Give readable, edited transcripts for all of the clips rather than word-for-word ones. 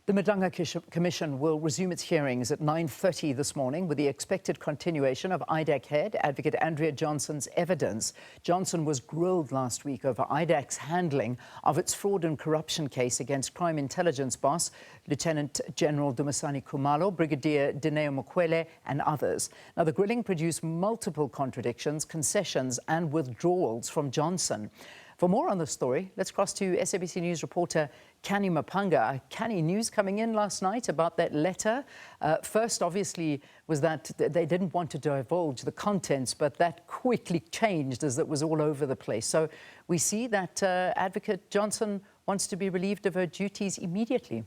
The Madlanga Commission will resume its hearings at 9:30 this morning with the expected continuation of IDAC Head, Advocate Andrea Johnson's evidence. Johnson was grilled last week over IDAC's handling of its fraud and corruption case against crime intelligence boss, Lieutenant General Dumisani Khumalo, Brigadier Dineo Mokwele and others. Now, the grilling produced multiple contradictions, concessions and withdrawals from Johnson. For more on the story, let's cross to SABC News reporter Canny Maphanga. Canny, news coming in last night about that letter. First, obviously, was that they didn't want to divulge the contents, but that quickly changed as it was all over the place. So we see that Advocate Johnson wants to be relieved of her duties immediately.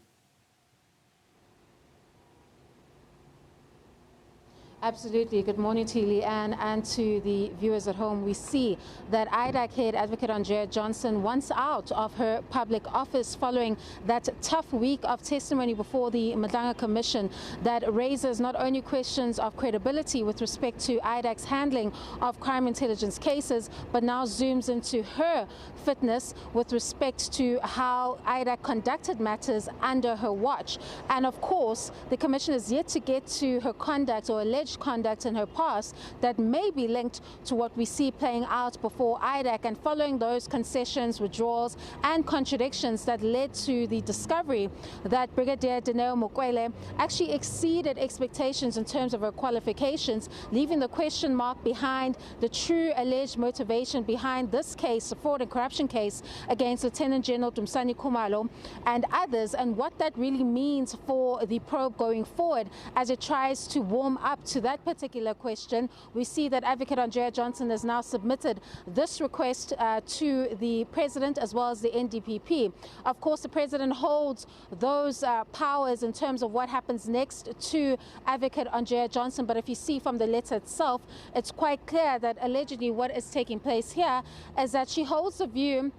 Absolutely. Good morning to you, Leanne, and to the viewers at home. We see that IDAC Head Advocate Andrea Johnson wants out of her public office following that tough week of testimony before the Madlanga Commission that raises not only questions of credibility with respect to IDAC's handling of crime intelligence cases, but now zooms into her fitness with respect to how IDAC conducted matters under her watch. And of course, the Commission is yet to get to her conduct or alleged conduct in her past that may be linked to what we see playing out before IDAC, and following those concessions, withdrawals and contradictions that led to the discovery that Brigadier Dineo Mokwele actually exceeded expectations in terms of her qualifications, leaving the question mark behind the true alleged motivation behind this case, the fraud and corruption case against Lieutenant General Dumisani Khumalo and others, and what that really means for the probe going forward as it tries to warm up to that particular question. We see that Advocate Andrea Johnson has now submitted this request to the President as well as the NDPP. Of course, the President holds those powers in terms of what happens next to Advocate Andrea Johnson. But if you see from the letter itself, it's quite clear that allegedly what is taking place here is that she holds the view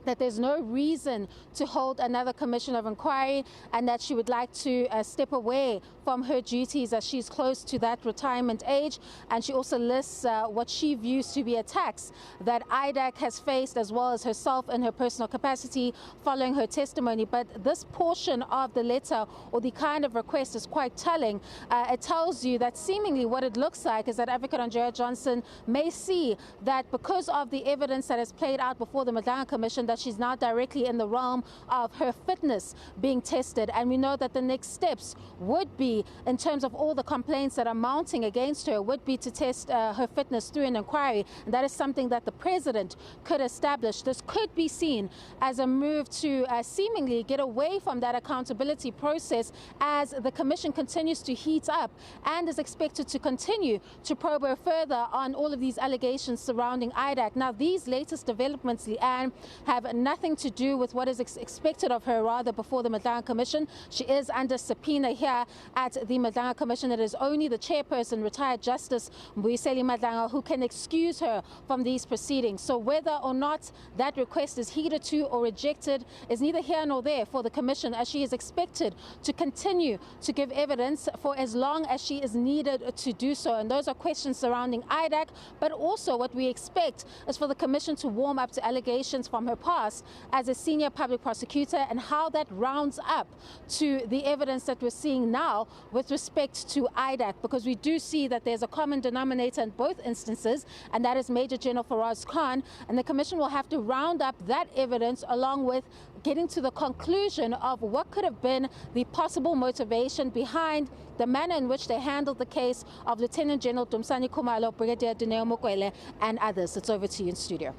that there's no reason to hold another commission of inquiry, and that she would like to step away from her duties as she's close to that retirement age. And she also lists what she views to be attacks that IDAC has faced, as well as herself in her personal capacity following her testimony. But this portion of the letter, or the kind of request, is quite telling. It tells you that seemingly what it looks like is that Advocate Andrea Johnson may see that because of the evidence that has played out before the Madlanga Commission, that she's now directly in the realm of her fitness being tested. And we know that the next steps would be, in terms of all the complaints that are mounting against her, would be to test her fitness through an inquiry. And that is something that the President could establish. This could be seen as a move to seemingly get away from that accountability process as the Commission continues to heat up and is expected to continue to probe her further on all of these allegations surrounding IDAC. Now, these latest developments, Leanne, have nothing to do with what is expected of her, rather, before the Madlanga Commission. She is under subpoena here at the Madlanga Commission. It is only the chairperson, retired Justice Mbuyiseli Madlanga, who can excuse her from these proceedings. So whether or not that request is heeded to or rejected is neither here nor there for the Commission, as she is expected to continue to give evidence for as long as she is needed to do so. And those are questions surrounding IDAC, but also what we expect is for the Commission to warm up to allegations from her past as a senior public prosecutor, and how that rounds up to the evidence that we're seeing now with respect to IDAC, because we do see that there's a common denominator in both instances, and that is Major General Faraz Khan, and the Commission will have to round up that evidence along with getting to the conclusion of what could have been the possible motivation behind the manner in which they handled the case of Lieutenant General Dumisani Khumalo, Brigadier Dineo Mokwele and others. It's over to you in studio.